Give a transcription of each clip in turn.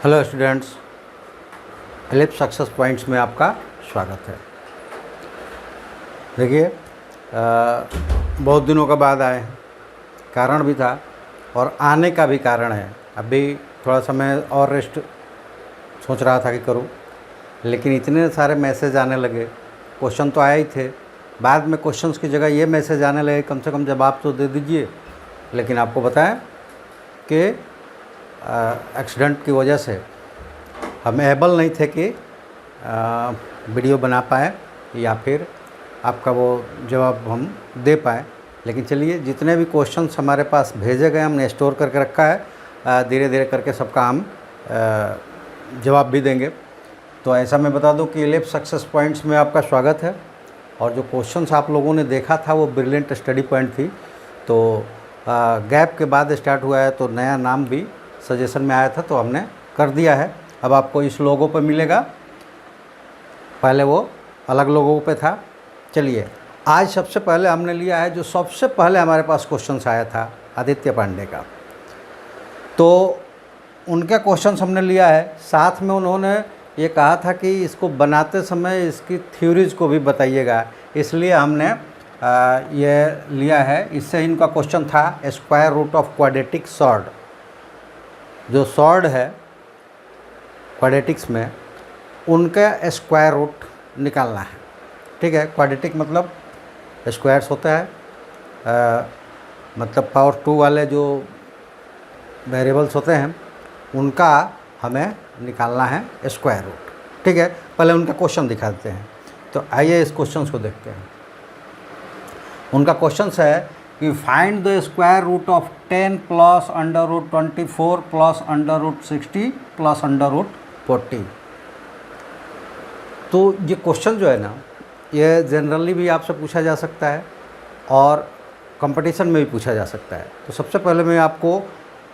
Hello students, ellipse success points में आपका स्वागत है। देखिए, बहुत दिनों के बाद आए हैं। कारण भी था और आने का भी कारण है। अभी थोड़ा समय और रेस्ट सोच रहा था कि करूं, लेकिन इतने सारे मैसेज आने लगे। क्वेश्चन तो आए ही थे, बाद में क्वेश्चंस की जगह ये मैसेज आने लगे, कम से कम जवाब तो दे दीजिए। लेकिन आपको बताएं कि एक्सीडेंट की वजह से हम एबल नहीं थे कि वीडियो बना पाए या फिर आपका वो जवाब हम दे पाए। लेकिन चलिए, जितने भी क्वेश्चंस हमारे पास भेजे गए हमने स्टोर करके रखा है, धीरे धीरे करके सबका हम जवाब भी देंगे। तो ऐसा मैं बता दूं कि एलिप्स सक्सेस पॉइंट्स में आपका स्वागत है। और जो क्वेश्चंस आप लोगों ने देखा था वो ब्रिलियंट स्टडी पॉइंट थी। तो गैप के बाद स्टार्ट हुआ है, तो नया नाम भी सजेशन में आया था तो हमने कर दिया है। अब आपको इस लोगों पे मिलेगा, पहले वो अलग लोगों पे था। चलिए, आज सबसे पहले हमने लिया है जो सबसे पहले हमारे पास क्वेश्चंस आया था आदित्य पांडे का। तो उनके क्वेश्चंस हमने लिया है, साथ में उन्होंने ये कहा था कि इसको बनाते समय इसकी थ्योरीज को भी बताइएगा, इसलिए हमने ये लिया है। इससे इनका क्वेश्चन था square root of quadratic surd. जो सॉर्ड है क्वाड्रेटिक्स में, उनका स्क्वायर रूट निकालना है। ठीक है, क्वाड्रेटिक मतलब स्क्वायर्स होता है, मतलब पावर 2 वाले जो वेरिएबल्स होते हैं उनका हमें निकालना है स्क्वायर रूट। ठीक है, पहले उनका क्वेश्चन दिखा देते हैं। तो आइए इस क्वेश्चन को देखते हैं। उनका क्वेश्चन है कि find the square root of 10 plus under root 24 plus under root 60 plus under root 40। तो ये क्वेश्चन जो है ना, ये जनरली भी आपसे पूछा जा सकता है और कंपटीशन में भी पूछा जा सकता है। तो सबसे पहले मैं आपको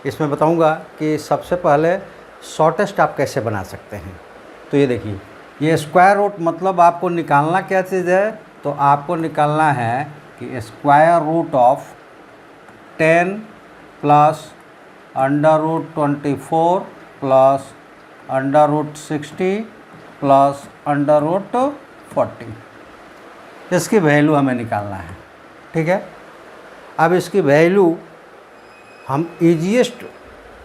इसमें बताऊंगा कि सबसे पहले शॉर्टेस्ट आप कैसे बना सकते हैं। तो ये देखिए, ये स्क्वायर रूट मतलब आपको निकालना क्या चीज़ है, तो आपको निकालना है कि square root of 10 plus under root 24 plus under root 60 plus under root 40, इसकी वैल्यू हमें निकालना है। ठीक है, अब इसकी वैल्यू हम ईजीएस्ट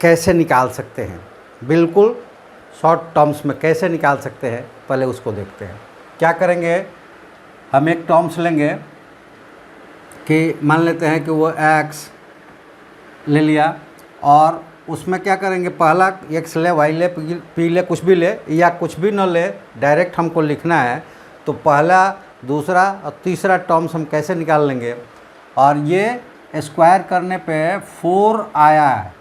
कैसे निकाल सकते हैं, बिल्कुल शॉर्ट टर्म्स में कैसे निकाल सकते हैं, पहले उसको देखते हैं। क्या करेंगे, हम एक टर्म्स लेंगे कि मान लेते हैं कि वो x ले लिया, और उसमें क्या करेंगे, पहला x ले, y ले, p ले, कुछ भी ले या कुछ भी न ले, डायरेक्ट हमको लिखना है। तो पहला, दूसरा और तीसरा टर्म्स हम कैसे निकाल लेंगे। और ये स्क्वायर करने पे 4 आया है,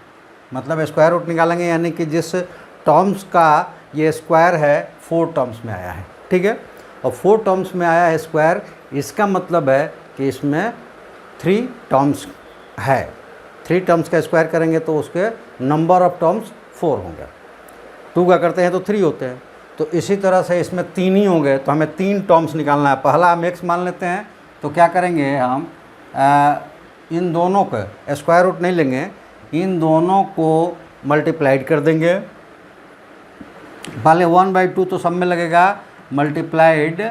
मतलब स्क्वायर रूट निकालेंगे, यानी कि जिस टर्म्स का ये स्क्वायर है 4 टर्म्स में आया है। ठीक है, और 4 टर्म्स में आया है स्क्वायर, इसका मतलब है कि इसमें 3 टर्म्स है। 3 टर्म्स का स्क्वायर करेंगे तो उसके नंबर ऑफ टर्म्स 4 होंगे। 2 का करते हैं तो 3 होते हैं। तो इसी तरह से इसमें 3 ही होंगे, तो हमें 3 टर्म्स निकालना है। पहला हम x मान लेते हैं, तो क्या करेंगे हम, इन दोनों का स्क्वायर रूट नहीं लेंगे, इन दोनों को मल्टीप्लाइड कर देंगे। पहले 1/2 तो सब में लगेगा, मल्टीप्लाइड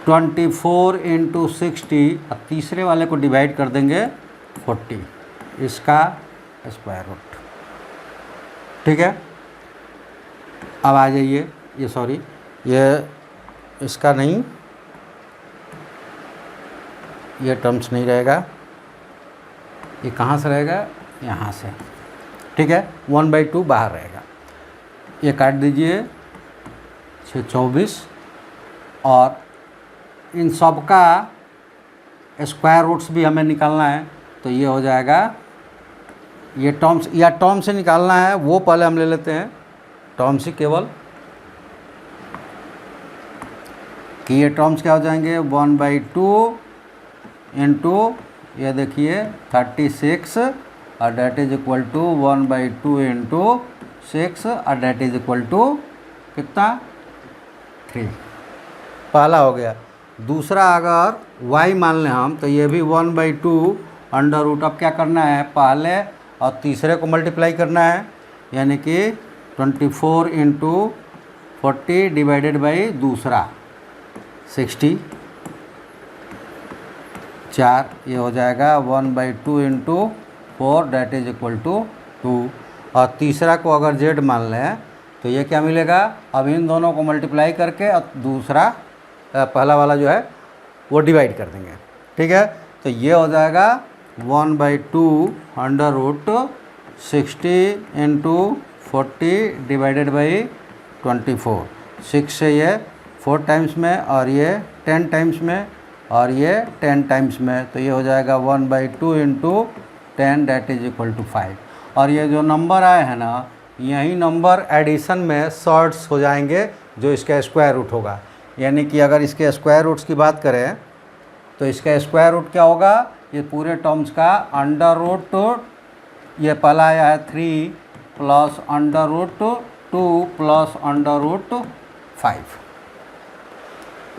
24 इंटू 60, और तीसरे वाले को डिवाइड कर देंगे 40, इसका स्क्वायर रूट। ठीक है, अब आ जाइए, ये सॉरी, ये इसका नहीं, ये टर्म्स नहीं रहेगा, ये कहाँ से रहेगा, यहाँ से। ठीक है, 1/2 बाहर रहेगा, ये काट दीजिए, 6 24, और इन सब का स्क्वायर रूट्स भी हमें निकालना है। तो ये हो जाएगा, ये टर्म्स या टर्म से निकालना है, वो पहले हम ले लेते हैं टर्म्स ही केवल, कि ये टर्म्स क्या हो जाएंगे, 1/2 इंटू, ये देखिए 36, और that is equal to 1/2 into 6, और डेट इज इक्वल टू कितना, 3। पहला हो गया। दूसरा अगर y मान लें हम, तो ये भी 1/2 अंडर रूट। अब क्या करना है, पहले और तीसरे को मल्टीप्लाई करना है। यानी कि 24 इंटू 40 डिवाइडेड बाई दूसरा 60, 4, ये हो जाएगा 1/2 into 4 that is equal to 2। और तीसरा को अगर z मान लें तो ये क्या मिलेगा, अब इन दोनों को मल्टीप्लाई करके और दूसरा पहला वाला जो है वो डिवाइड कर देंगे। ठीक है, तो ये हो जाएगा 1/2 under root 60 into 40 divided by 24। 6 से ये 4 टाइम्स में और ये 10 टाइम्स में और ये 10 टाइम्स में, तो ये हो जाएगा 1/2 into 10 that is equal to 5। और ये जो नंबर आए हैं ना, यही नंबर एडिशन में शॉर्ट्स हो जाएंगे जो इसका स्क्वायर रूट होगा। यानी कि अगर इसके स्क्वायर रूट्स की बात करें तो इसका स्क्वायर रूट क्या होगा, ये पूरे टर्म्स का अंडर रूट, ये पहला आया है 3 plus under root 2 plus under root 5,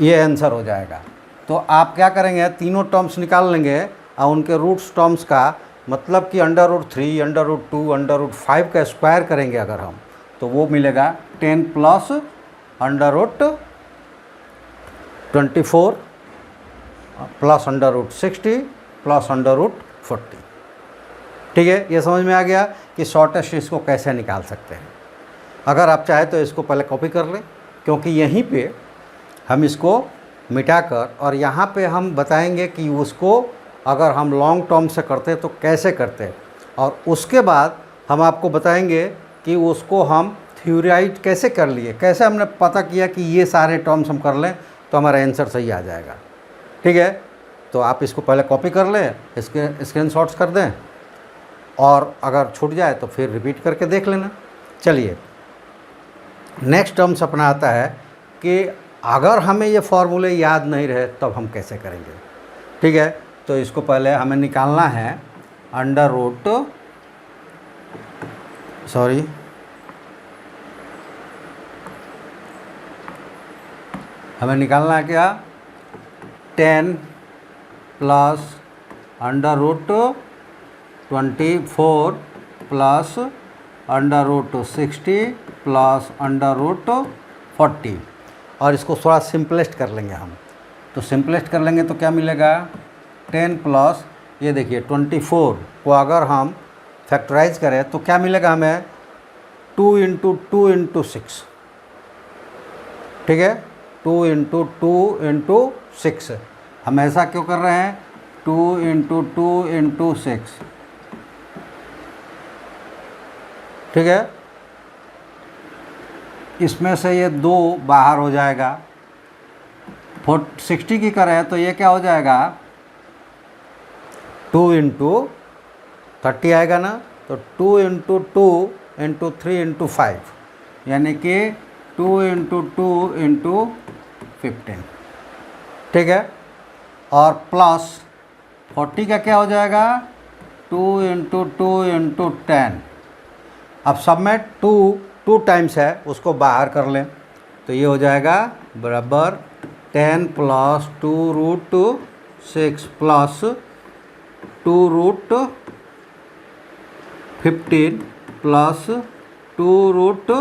ये आंसर हो जाएगा। तो आप क्या करेंगे, तीनों टर्म्स निकाल लेंगे और उनके रूट्स टर्म्स का मतलब कि under root 3, under root 2, under root 5 का स्क्वायर करेंगे अगर हम, तो वो मिलेगा 10 plus under root 24 plus under root 60 plus under root 40। ठीक है, ये समझ में आ गया कि शॉर्टेस्ट इसको कैसे निकाल सकते हैं। अगर आप चाहें तो इसको पहले कॉपी कर लें, क्योंकि यहीं पे हम इसको मिटाकर और यहाँ पे हम बताएंगे कि उसको अगर हम लॉन्ग टर्म से करते तो कैसे करते, और उसके बाद हम आपको बताएंगे कि उसको हम थ्योराइज कैसे कर लिए, कैसे हमने पता किया कि ये सारे टर्म्स हम कर लें तो हमारा आंसर सही आ जाएगा। ठीक है, तो आप इसको पहले कॉपी कर लें, इसके स्क्रीनशॉट्स कर दें, और अगर छूट जाए तो फिर रिपीट करके देख लेना। चलिए, नेक्स्ट टर्म्स अपना आता है कि अगर हमें ये फॉर्मूले याद नहीं रहे तब हम कैसे करेंगे। ठीक है, तो इसको पहले हमें निकालना है अंडर रूट, सॉरी हमें निकालना है क्या, 10 plus under root 24 plus under root 60 plus under root 40, और इसको थोड़ा सिंपलेस्ट कर लेंगे हम। तो सिंपलेस्ट कर लेंगे तो क्या मिलेगा, 10 प्लस ये देखिए 24 को अगर हम फैक्टराइज करें तो क्या मिलेगा हमें, 2 इंटू 2 इंटू 6। ठीक है, 2 इंटू 2 इंटू 6। हम ऐसा क्यों कर रहे हैं, 2 इंटू 2 इंटू 6। ठीक है, इसमें से ये 2 बाहर हो जाएगा। 60 की करें तो ये क्या हो जाएगा, 2 इंटू 30 आएगा ना, तो 2 इंटू 2 इंटू 3 इंटू 5, यानी कि 2 इंटू 2 इंटू 15। ठीक है, और प्लस 40 का क्या हो जाएगा, 2 इंटू 2 इंटू 10। अब सब में 2 टाइम्स है, उसको बाहर कर लें तो ये हो जाएगा बराबर 10 plus 2 root 6 plus 2 root 15 plus 2 root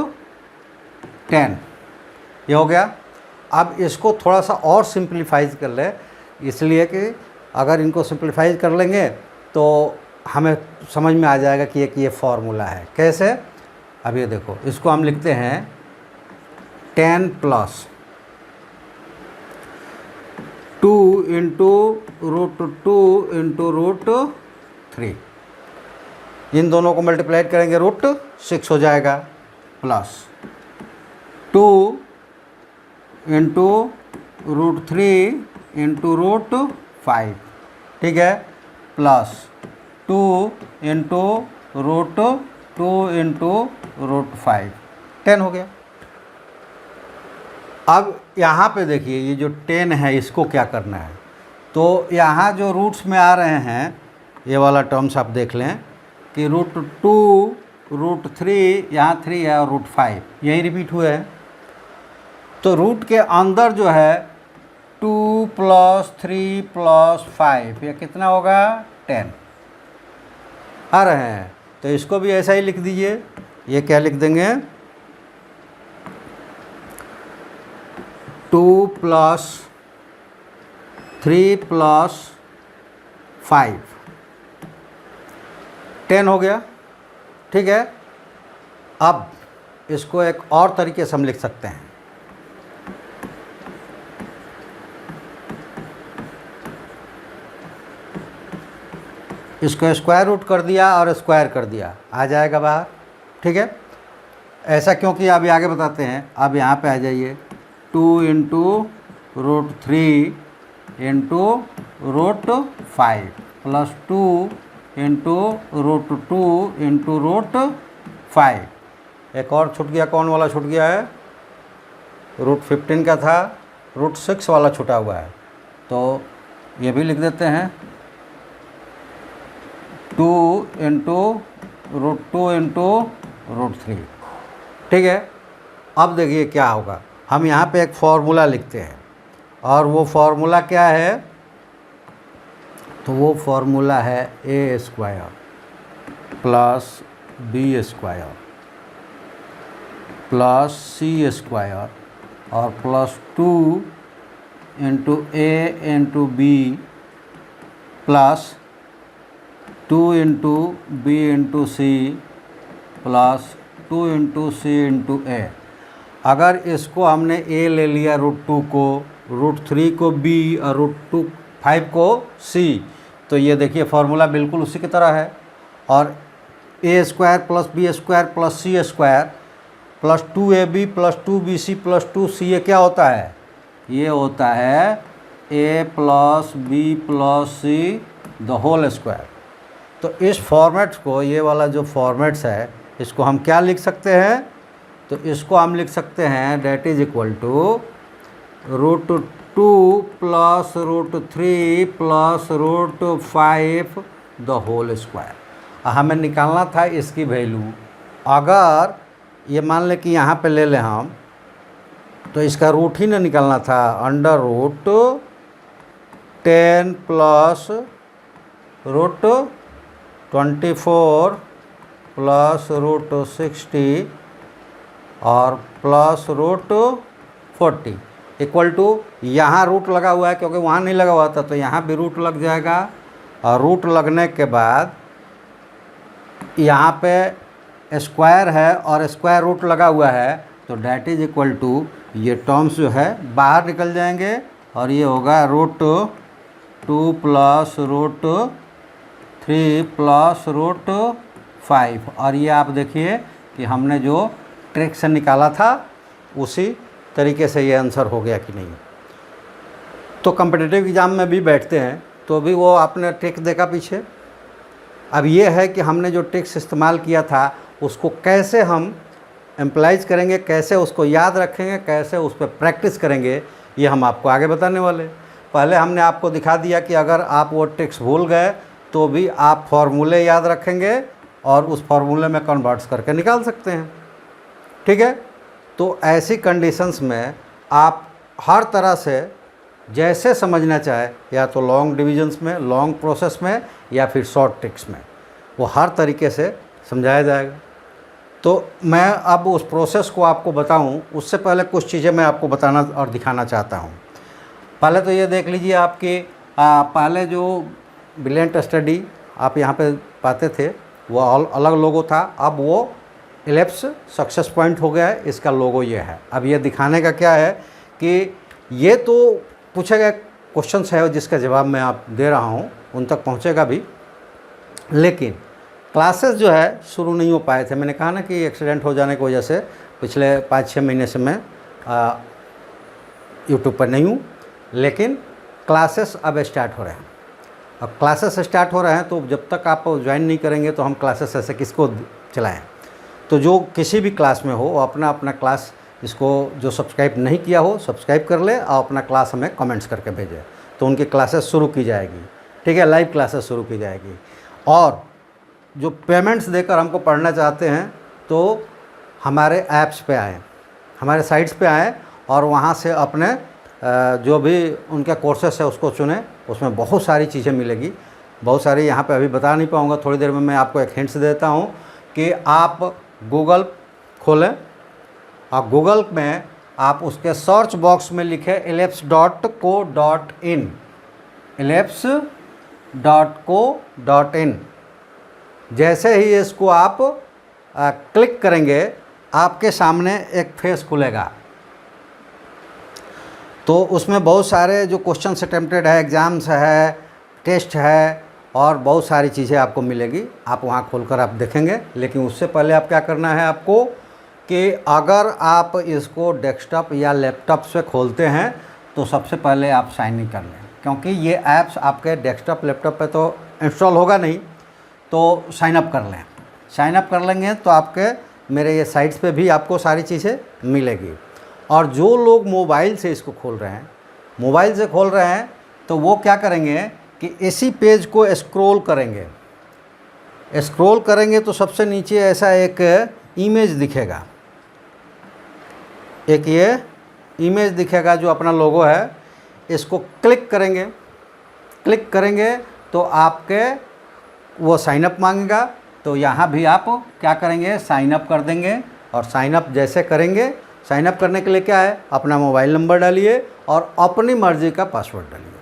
10, ये हो गया। अब इसको थोड़ा सा और सिंप्लीफाइज कर ले, इसलिए कि अगर इनको सिंप्लीफाइज कर लेंगे तो हमें समझ में आ जाएगा कि ये फॉर्मूला है। कैसे, अब ये देखो, इसको हम लिखते हैं 10 plus 2 into root 2 into root 3, इन दोनों को मल्टीप्लाई करेंगे रूट 6 हो जाएगा, plus 2 into root 3 into root 5। ठीक है, plus 2 into root 2 into root 5, 10 हो गया। अब यहाँ पे देखिए, ये जो 10 है इसको क्या करना है, तो यहाँ जो रूट्स में आ रहे हैं ये वाला टर्म्स आप देख लें कि रूट 2 रूट 3, यहाँ 3 है और रूट 5 यही रिपीट हुए हैं। तो रूट के अंदर जो है 2 प्लस 3 प्लस 5, ये कितना होगा, 10 आ रहे हैं। तो इसको भी ऐसा ही लिख दीजिए, ये क्या लिख देंगे, 2 + 3 + 5 10 हो गया। ठीक है, अब इसको एक और तरीके से हम लिख सकते हैं। इसको स्क्वायर रूट कर दिया और स्क्वायर कर दिया, आ जाएगा बाहर। ठीक है, ऐसा क्योंकि अभी आगे बताते हैं। अब यहाँ पे आ जाइए, 2 × √3 × √5 + 2 × √2 × √5। एक और छूट गया, कौन वाला छूट गया है, √15 का था, √6 वाला छूटा हुआ है, तो ये भी लिख देते हैं, 2 × √2 × √3। ठीक है, अब देखिए क्या होगा, हम यहाँ पे एक फार्मूला लिखते हैं, और वो फार्मूला क्या है, तो वो फार्मूला है a² + b² + c² और +2 × a × b + 2 × b × c + 2 × c × a। अगर इसको हमने a ले लिया √2 को, √3 को b और √5 को c, तो ये देखिए फार्मूला बिल्कुल उसी की तरह है। और a² + b² + c² + 2ab + 2bc + 2ca क्या होता है, ये होता है a + b + c ² तो इस फॉर्मेट को, ये वाला जो फॉर्मेट्स है, इसको हम क्या लिख सकते हैं, तो इसको हम लिख सकते हैं that is equal to √2 + √3 + √5 हमें निकालना था इसकी वैल्यू। अगर ये मान लें कि यहाँ पे ले लें हम, तो इसका रूट ही ना निकालना था, √10 + √24 + √60 और +√40 इक्वल टू, यहाँ रूट लगा हुआ है क्योंकि वहाँ नहीं लगा हुआ था, तो यहाँ भी रूट लग जाएगा। और रूट लगने के बाद यहाँ पे स्क्वायर है और स्क्वायर रूट लगा हुआ है, तो डेट इज इक्वल टू, ये टर्म्स जो है बाहर निकल जाएंगे और ये होगा √2 + √3 + √5। और ये आप देखिए कि हमने जो ट्रिक से निकाला था उसी तरीके से ये आंसर हो गया कि नहीं। तो कॉम्पिटिटिव एग्ज़ाम में भी बैठते हैं तो भी वो आपने ट्रिक देखा पीछे। अब ये है कि हमने जो ट्रिक्स इस्तेमाल किया था उसको कैसे हम एम्प्लाइज करेंगे, कैसे उसको याद रखेंगे, कैसे उस पर प्रैक्टिस करेंगे, ये हम आपको आगे बताने वाले। पहले हमने आपको दिखा दिया कि अगर आप वो ट्रिक्स भूल गए तो भी आप फार्मूले याद रखेंगे और उस फार्मूले में कन्वर्ट्स करके निकाल सकते हैं। ठीक है, तो ऐसी कंडीशंस में आप हर तरह से जैसे समझना चाहे, या तो लॉन्ग डिविजन्स में, लॉन्ग प्रोसेस में, या फिर शॉर्ट ट्रिक्स में, वो हर तरीके से समझाया जाएगा। तो मैं अब उस प्रोसेस को आपको बताऊं, उससे पहले कुछ चीज़ें मैं आपको बताना और दिखाना चाहता हूं। पहले तो ये देख लीजिए, आपके पहले जो ब्रिलियंट स्टडी आप यहाँ पे पाते थे वो अलग लोगो था, अब वो एलिप्स सक्सेस पॉइंट हो गया है, इसका लोगो ये है। अब ये दिखाने का क्या है कि ये तो पूछे गए क्वेश्चंस है जिसका जवाब मैं आप दे रहा हूँ, उन तक पहुँचेगा भी, लेकिन क्लासेस जो है शुरू नहीं हो पाए थे। मैंने कहा ना कि एक्सीडेंट हो जाने की वजह से पिछले 5-6 महीने से मैं यूट्यूब पर नहीं हूँ, लेकिन क्लासेस अब स्टार्ट हो रहे हैं। अब क्लासेस स्टार्ट हो रहे हैं तो जब तक आप ज्वाइन नहीं करेंगे तो हम क्लासेस ऐसे किसको चलाएं। तो जो किसी भी क्लास में हो वो अपना अपना क्लास, इसको जो सब्सक्राइब नहीं किया हो सब्सक्राइब कर ले और अपना क्लास हमें कमेंट्स करके भेजें, तो उनकी क्लासेस शुरू की जाएगी। ठीक है, लाइव क्लासेस शुरू की जाएगी। और जो पेमेंट्स देकर हमको पढ़ना चाहते हैं तो हमारे ऐप्स पे आएँ, हमारे साइट्स पे आएँ और वहाँ से अपने जो भी उनका कोर्सेस है उसको चुनें। उसमें बहुत सारी चीज़ें मिलेगी, बहुत सारी यहाँ पे अभी बता नहीं पाऊँगा, थोड़ी देर में मैं आपको एक हिंट्स देता हूँ कि आप गूगल खोलें और गूगल में आप उसके सर्च बॉक्स में लिखें ellipse.co.in, ellipse.co.in। जैसे ही इसको आप क्लिक करेंगे आपके सामने एक फेस खुलेगा। तो उसमें बहुत सारे जो क्वेश्चन अटेम्प्टेड है, एग्ज़ाम्स है, टेस्ट है और बहुत सारी चीज़ें आपको मिलेगी। आप वहाँ खोलकर आप देखेंगे। लेकिन उससे पहले आप क्या करना है आपको कि अगर आप इसको डेस्कटॉप या लैपटॉप से खोलते हैं तो सबसे पहले आप साइन इन कर लें, क्योंकि ये ऐप्स आपके डेस्कटॉप लैपटॉप पे तो इंस्टॉल होगा नहीं। तो साइन अप कर लें। साइन अप कर लेंगे तो आपके मेरे ये साइट्स पे भी आपको सारी चीज़ें मिलेगी। और जो लोग मोबाइल से इसको खोल रहे हैं, मोबाइल से खोल रहे हैं, तो वो क्या करेंगे कि इसी पेज को स्क्रॉल करेंगे। स्क्रॉल करेंगे तो सबसे नीचे ऐसा एक इमेज दिखेगा, एक ये इमेज दिखेगा जो अपना लोगो है। इसको क्लिक करेंगे। क्लिक करेंगे तो आपके वो साइन अप मांगेगा। तो यहाँ भी आप क्या करेंगे, साइन अप कर देंगे। और साइन अप जैसे करेंगे, साइन अप करने के लिए क्या है, अपना मोबाइल नंबर डालिए और अपनी मर्ज़ी का पासवर्ड डालिए,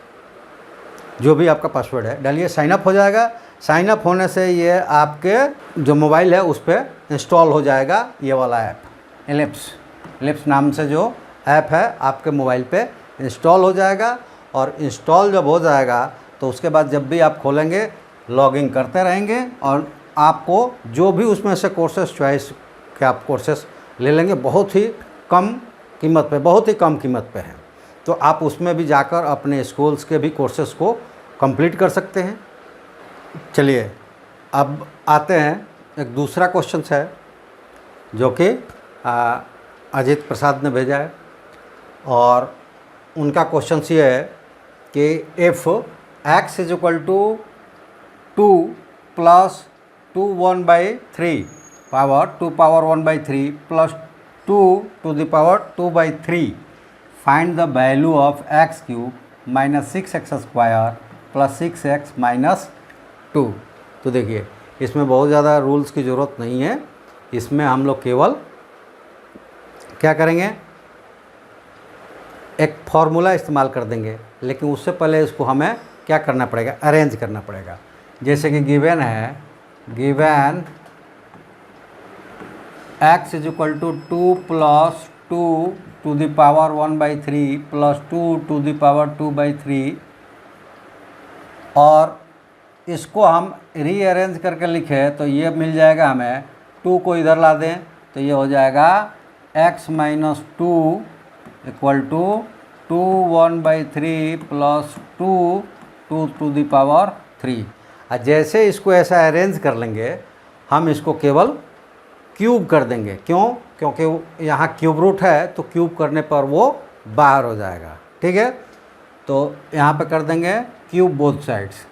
जो भी आपका पासवर्ड है डालिए। साइन अप हो जाएगा। साइन अप होने से ये आपके जो मोबाइल है उस पर इंस्टॉल हो जाएगा ये वाला ऐप, एलिप्स नाम से जो ऐप है आपके मोबाइल पे इंस्टॉल हो जाएगा। और इंस्टॉल जब हो जाएगा तो उसके बाद जब भी आप खोलेंगे लॉगिन करते रहेंगे और आपको जो भी उसमें से कोर्सेस चॉइस के आप कोर्सेस ले लेंगे, बहुत ही कम कीमत पे, बहुत ही कम कीमत पे है। तो आप उसमें भी जाकर अपने स्कूल्स के भी कोर्सेस को कंप्लीट कर सकते हैं। चलिए अब आते हैं, एक दूसरा क्वेश्चन है जो कि अजीत प्रसाद ने भेजा है। और उनका क्वेश्चन ये है कि if x is equal to 2 plus 2 1/3 power 2 power 1/3 plus 2 to the power 2/3, find the value of x cube minus 6x square plus 6x minus 2। तो देखिए इसमें बहुत ज़्यादा रूल्स की ज़रूरत नहीं है। इसमें हम लोग केवल क्या करेंगे, एक फार्मूला इस्तेमाल कर देंगे। लेकिन उससे पहले इसको हमें क्या करना पड़ेगा, अरेंज करना पड़ेगा। जैसे कि गिवन है, given x is equal to 2 plus 2 to the power 1/3 plus 2 to the power 2/3। और इसको हम रीअरेंज करके लिखें तो ये मिल जाएगा हमें, 2 को इधर ला दें तो ये हो जाएगा x minus 2 equal to 2 1/3 plus 2 2 to the power 3। और जैसे इसको ऐसा अरेंज कर लेंगे हम इसको केवल क्यूब कर देंगे। क्यों? क्योंकि यहाँ क्यूब रूट है तो क्यूब करने पर वो बाहर हो जाएगा। ठीक है, तो यहाँ पे कर देंगे क्यूब बोथ साइड्स।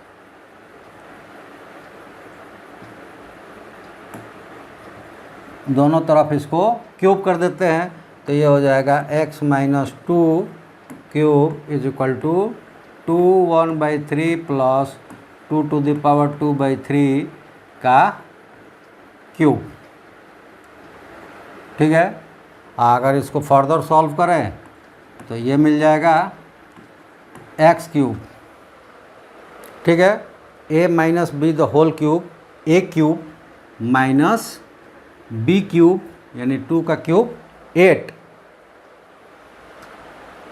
दोनों तरफ इसको क्यूब कर देते हैं तो ये हो जाएगा x minus 2 cube is equal to 2 1/3 plus 2 to the power 2/3 का क्यूब। ठीक है, अगर इसको फर्दर सॉल्व करें तो ये मिल जाएगा एक्स क्यूब। ठीक है, a minus b the whole cube, a cube minus b cube यानी 2 का क्यूब 8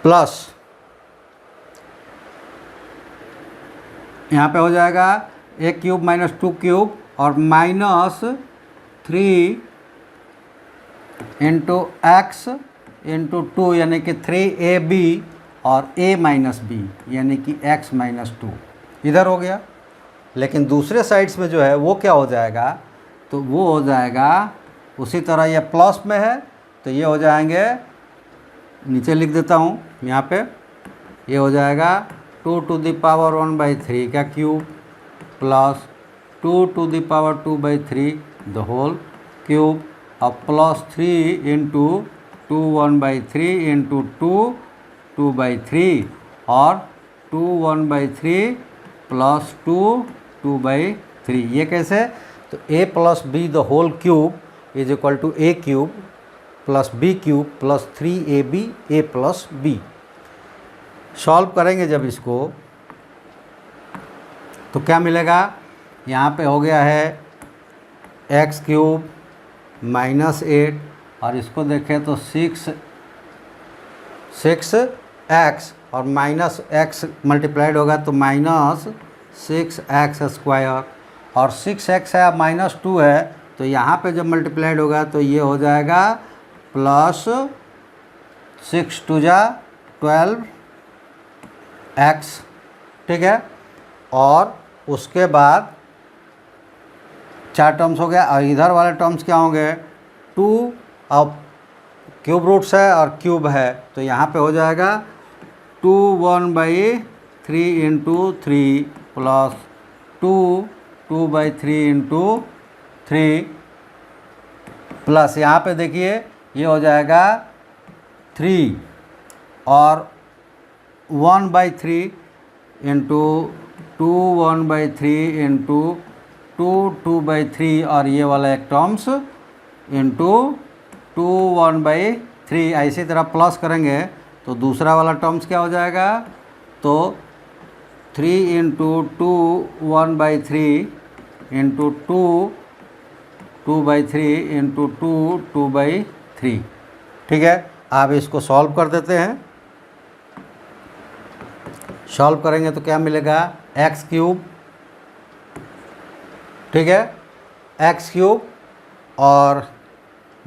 प्लस यहाँ पे हो जाएगा a क्यूब माइनस 2 क्यूब और माइनस 3 इंटू एक्स इंटू 2 यानी कि 3ab और a माइनस बी यानी कि x माइनस 2 इधर हो गया। लेकिन दूसरे साइड्स में जो है वो क्या हो जाएगा, तो वो हो जाएगा उसी तरह, ये प्लस में है तो ये हो जाएंगे, नीचे लिख देता हूँ यहाँ पे, ये हो जाएगा 2 टू द पावर 1/3 का cube plus 2 to the power 2/3 the whole cube और प्लस 3 इंटू 2 1/3 इंटू 2 2/3 और 2 1/3 प्लस 2 2/3। ये कैसे, तो a plus b the whole cube is equal to a cube plus b cube plus 3ab a plus b. Solve करेंगे जब इसको तो क्या मिलेगा, यहाँ पे हो गया है एक्स क्यूब माइनस 8 और इसको देखें तो 6x और माइनस x मल्टीप्लाइड होगा तो माइनस 6x स्क्वायर और 6x है माइनस 2 है तो यहाँ पे जब मल्टीप्लाइड होगा तो ये हो जाएगा प्लस 6 2 जा 12x, ठीक है। और उसके बाद 4 टर्म्स हो गया और इधर वाले टर्म्स क्या होंगे 2 अब क्यूब रूट्स है और क्यूब है तो यहाँ पे हो जाएगा 2 1/3 इंटू 3 प्लस 2 2/3 इंटू 3 प्लस यहाँ पे देखिए ये हो जाएगा 3 और 1/3 इंटू 2 1/3 इंटू 2 2/3 और ये वाला एक टर्म्स इंटू 2 1/3। ऐसी तरह प्लस करेंगे तो दूसरा वाला टर्म्स क्या हो जाएगा तो 3 इंटू 2 1/3 इंटू 2 2/3 इंटू 2 2/3, ठीक है। आप इसको सॉल्व कर देते हैं। सॉल्व करेंगे तो क्या मिलेगा एक्स क्यूब, ठीक है, एक्स क्यूब और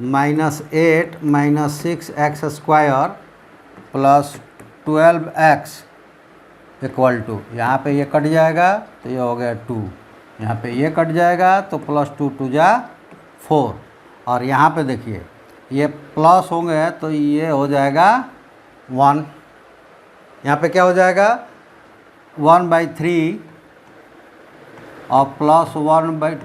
-8 -6x square plus 12x equal to, यहाँ पे ये कट जाएगा तो ये हो गया 2, यहाँ पे ये कट जाएगा तो प्लस 2 2 जा 4 और यहाँ पे देखिए ये प्लस होंगे तो ये हो जाएगा 1, यहाँ पे क्या हो जाएगा 1/3 और प्लस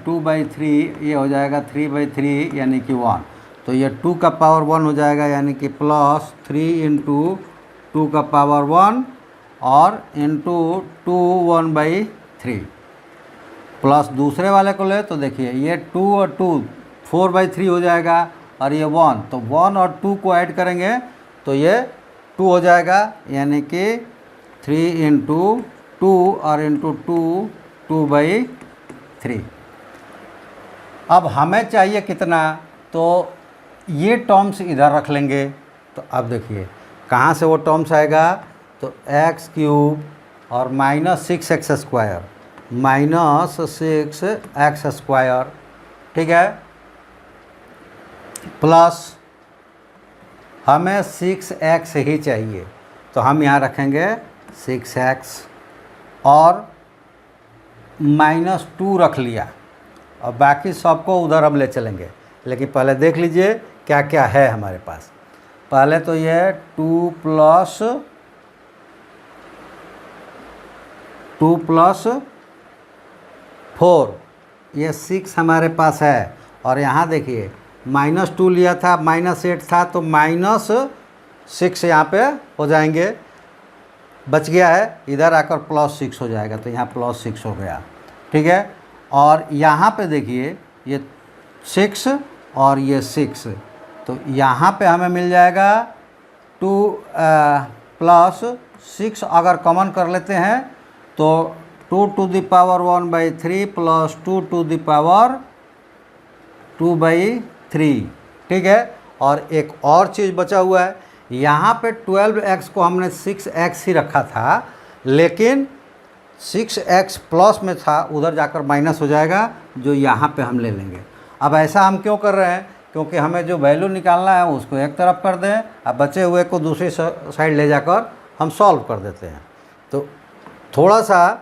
2/3 ये हो जाएगा 3/3 यानी कि 1, तो ये 2 का पावर 1 हो जाएगा यानी कि प्लस 3 इंटू 2 का पावर 1 और इंटू 2 1/3 प्लस दूसरे वाले को ले तो देखिए ये 2 और 2 4/3 हो जाएगा और ये 1 तो 1 और 2 को ऐड करेंगे तो ये 2 हो जाएगा यानी कि 3 इंटू 2 और इंटू 2 2/3। अब हमें चाहिए कितना तो ये टर्म्स इधर रख लेंगे तो अब देखिए कहाँ से वो टर्म्स आएगा तो एक्स क्यूब और -6x स्क्वायर -6x स्क्वायर, ठीक है, प्लस हमें 6x ही चाहिए तो हम यहाँ रखेंगे 6x और -2 रख लिया और बाकी सबको उधर हम ले चलेंगे। लेकिन पहले देख लीजिए क्या क्या है हमारे पास। पहले तो ये 2 + 4 ये 6 हमारे पास है और यहाँ देखिए -2 लिया था -8 था तो -6 यहाँ पे हो जाएंगे, बच गया है इधर आकर +6 हो जाएगा तो यहाँ +6 हो गया, ठीक है। और यहाँ पे देखिए ये 6 और ये 6 तो यहाँ पे हमें मिल जाएगा 2 + 6 अगर कॉमन कर लेते हैं तो 2 to the power 1/3 plus 2 to the power 2/3, ठीक है। और एक और चीज़ बचा हुआ है, यहाँ पे 12x को हमने 6x ही रखा था लेकिन 6x प्लस में था उधर जाकर माइनस हो जाएगा जो यहाँ पे हम ले लेंगे। अब ऐसा हम क्यों कर रहे हैं क्योंकि हमें जो वैल्यू निकालना है उसको एक तरफ कर दें अब बचे हुए को दूसरी साइड ले जाकर हम सॉल्व कर देते हैं। तो थोड़ा सा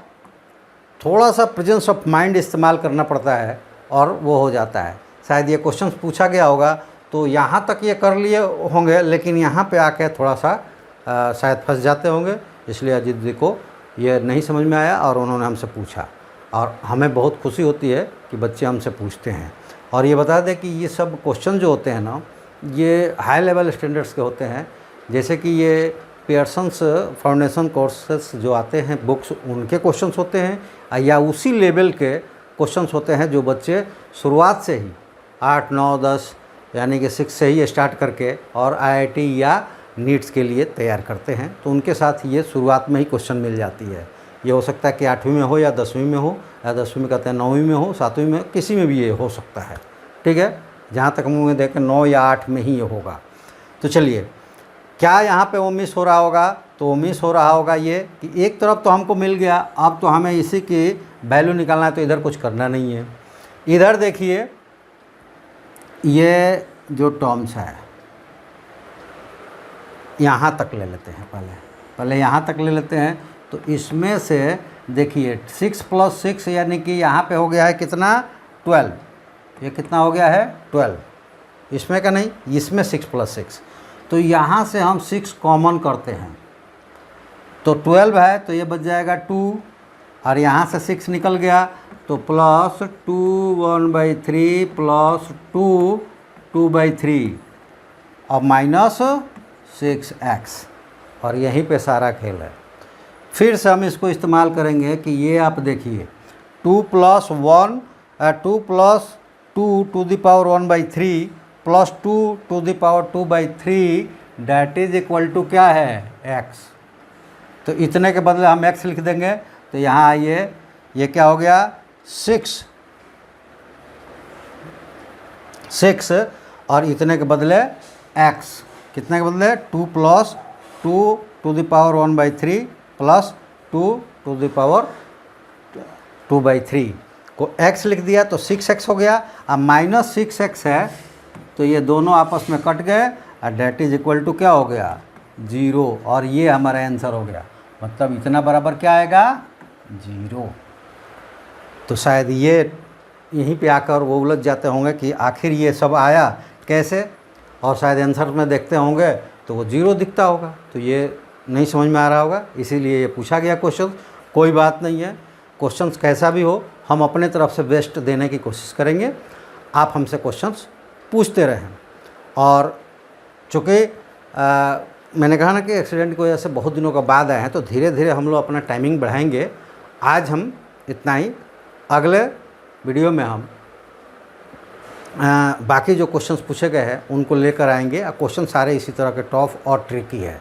प्रेजेंस ऑफ माइंड इस्तेमाल करना पड़ता है और वो हो जाता है। शायद ये क्वेश्चन पूछा गया होगा तो यहाँ तक ये कर लिए होंगे लेकिन यहाँ पे आके थोड़ा सा शायद फंस जाते होंगे, इसलिए अजीत जी को ये नहीं समझ में आया और उन्होंने हमसे पूछा और हमें बहुत खुशी होती है कि बच्चे हमसे पूछते हैं। और ये बता दें कि ये सब क्वेश्चन जो होते हैं ना ये हाई लेवल स्टैंडर्ड्स के होते हैं, जैसे कि ये पियर्सन्स फाउंडेशन कोर्सेस जो आते हैं बुक्स उनके क्वेश्चंस होते हैं या उसी लेवल के क्वेश्चंस होते हैं जो बच्चे शुरुआत से ही 8, 9, 10 यानी कि 6 से ही स्टार्ट करके और IIT या नीट्स के लिए तैयार करते हैं। तो उनके साथ ये शुरुआत में ही क्वेश्चन मिल जाती है। ये हो सकता है कि 8वीं में हो या 10वीं में हो, या 10वीं में कहते हैं 9वीं में हो, 7वीं में, किसी में भी ये हो सकता है। ठीक है, जहाँ तक मुझे देखें 9 या 8 में ही ये होगा। तो चलिए, क्या यहाँ पे वो मिस हो रहा होगा? तो वो मिस हो रहा होगा ये कि एक तरफ तो हमको मिल गया, अब तो हमें इसी की वैल्यू निकालना है, तो इधर कुछ करना नहीं है। इधर देखिए, ये जो टर्म्स है यहाँ तक ले लेते हैं, पहले यहाँ तक ले लेते हैं। तो इसमें से देखिए 6 + 6 यानी कि यहाँ पे हो गया है कितना? 12। ये कितना हो गया है? 12। इसमें का नहीं, इसमें 6 + 6। तो यहाँ से हम 6 कॉमन करते हैं, तो 12 है, तो ये बच जाएगा 2, और यहाँ से 6 निकल गया, तो +2 1/3 +2 2/3 और -6x, और यहीं पे सारा खेल है। फिर से हम इसको इस्तेमाल करेंगे कि ये आप देखिए 2 + 1 2 + 2 to the power 1/3 +2 to the power 2/3 that is equal to क्या है? x। तो इतने के बदले हम x लिख देंगे। तो यहाँ आइए, ये क्या हो गया? 6 और इतने के बदले x, कितने के बदले? 2 + 2 to the power 1/3 +2 to the power 2/3 को x लिख दिया, तो 6x हो गया। अब -6x है, तो ये दोनों आपस में कट गए, और डैट इज इक्वल टू क्या हो गया? 0, और ये हमारा आंसर हो गया। मतलब इतना बराबर क्या आएगा? 0। तो शायद ये यहीं पे आकर वो उलझ जाते होंगे कि आखिर ये सब आया कैसे, और शायद आंसर में देखते होंगे तो वो 0 दिखता होगा, तो ये नहीं समझ में आ रहा होगा, इसीलिए ये पूछा गया क्वेश्चन। कोई बात नहीं है, क्वेश्चंस कैसा भी हो, हम अपने तरफ से बेस्ट देने की कोशिश करेंगे। आप हमसे क्वेश्चंस पूछते रहें। और चूँकि मैंने कहा ना कि एक्सीडेंट की वजह से बहुत दिनों के बाद आए हैं, तो धीरे धीरे हम लोग अपना टाइमिंग बढ़ाएंगे। आज हम इतना ही, अगले वीडियो में हम बाकी जो क्वेश्चंस पूछे गए हैं उनको लेकर आएंगे। क्वेश्चन सारे इसी तरह के टफ और ट्रिकी है।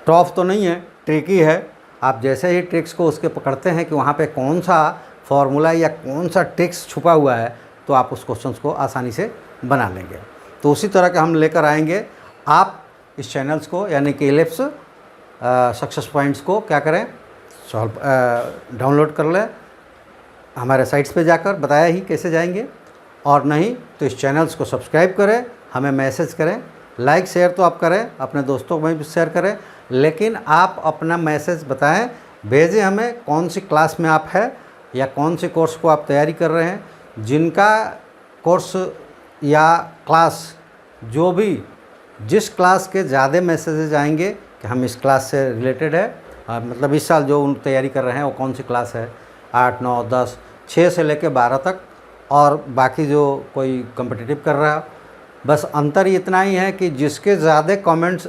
टफ तो नहीं है, ट्रिकी है। आप जैसे ही ट्रिक्स को उसके पकड़ते हैं कि वहाँ पे कौन सा फॉर्मूला या कौन सा ट्रिक्स छुपा हुआ है, तो आप उस क्वेश्चंस को आसानी से बना लेंगे। तो उसी तरह के हम लेकर आएंगे। आप इस चैनल्स को यानी कि एलिप्स सक्सेस पॉइंट्स को क्या करें, डाउनलोड कर लें हमारे साइट्स पे जाकर, बताया ही कैसे जाएंगे। और नहीं तो इस चैनल्स को सब्सक्राइब करें, हमें मैसेज करें, लाइक शेयर तो आप करें, अपने दोस्तों में भी शेयर करें, लेकिन आप अपना मैसेज बताएं, भेजें हमें कौन सी क्लास में आप हैं या कौन सी कोर्स को आप तैयारी कर रहे हैं। जिनका कोर्स या क्लास जो भी, जिस क्लास के ज़्यादा मैसेजेज आएंगे कि हम इस क्लास से रिलेटेड है, मतलब इस साल जो तैयारी कर रहे हैं वो कौन सी क्लास है, 8, 9, 10, 6 से लेकर 12 तक, और बाकी जो कोई कॉम्पिटिटिव कर रहा है, बस अंतर इतना ही है कि जिसके ज़्यादा कमेंट्स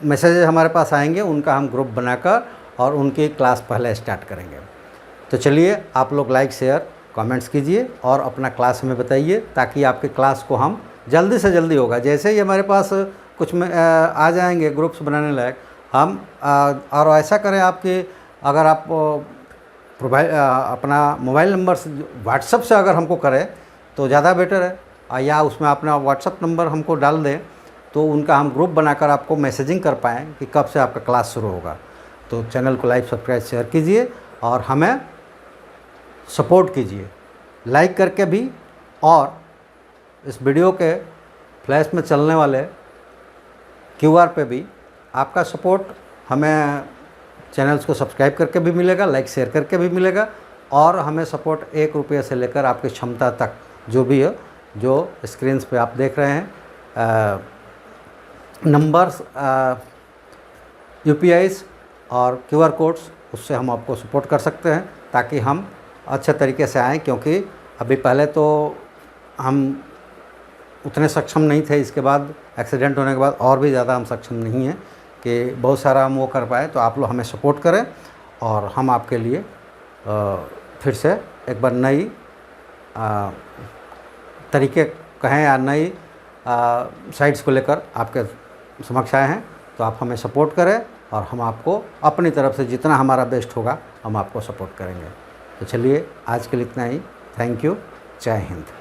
मैसेजेस हमारे पास आएंगे उनका हम ग्रुप बनाकर और उनकी क्लास पहले स्टार्ट करेंगे। तो चलिए, आप लोग लाइक शेयर कमेंट्स कीजिए और अपना क्लास हमें बताइए, ताकि आपके क्लास को हम जल्दी से जल्दी होगा, जैसे ही हमारे पास कुछ में आ जाएंगे ग्रुप्स बनाने लायक, हम और ऐसा करें आपके, अगर आप प्रोवाइड अपना मोबाइल नंबर से व्हाट्सएप से अगर हमको करें तो ज़्यादा बेटर है, या उसमें अपना व्हाट्सएप नंबर हमको डाल दें, तो उनका हम ग्रुप बनाकर आपको मैसेजिंग कर पाएँ कि कब से आपका क्लास शुरू होगा। तो चैनल को लाइक सब्सक्राइब शेयर कीजिए और हमें सपोर्ट कीजिए लाइक करके भी, और इस वीडियो के फ्लैश में चलने वाले QR पे भी आपका सपोर्ट हमें चैनल्स को सब्सक्राइब करके भी मिलेगा, लाइक शेयर करके भी मिलेगा, और हमें सपोर्ट 1 रुपये से लेकर आपकी क्षमता तक जो भी है, जो स्क्रीन्स पे आप देख रहे हैं नंबर्स, UPIs और QR कोड्स, उससे हम आपको सपोर्ट कर सकते हैं, ताकि हम अच्छे तरीके से आएँ। क्योंकि अभी पहले तो हम उतने सक्षम नहीं थे, इसके बाद एक्सीडेंट होने के बाद और भी ज़्यादा हम सक्षम नहीं हैं कि बहुत सारा हम वो कर पाए। तो आप लोग हमें सपोर्ट करें और हम आपके लिए फिर से एक बार नई तरीके कहें या नई साइट्स को लेकर आपके समक्ष आए हैं। तो आप हमें सपोर्ट करें और हम आपको अपनी तरफ से जितना हमारा बेस्ट होगा हम आपको सपोर्ट करेंगे। तो चलिए आज के लिए इतना ही। Thank you. जय हिंद।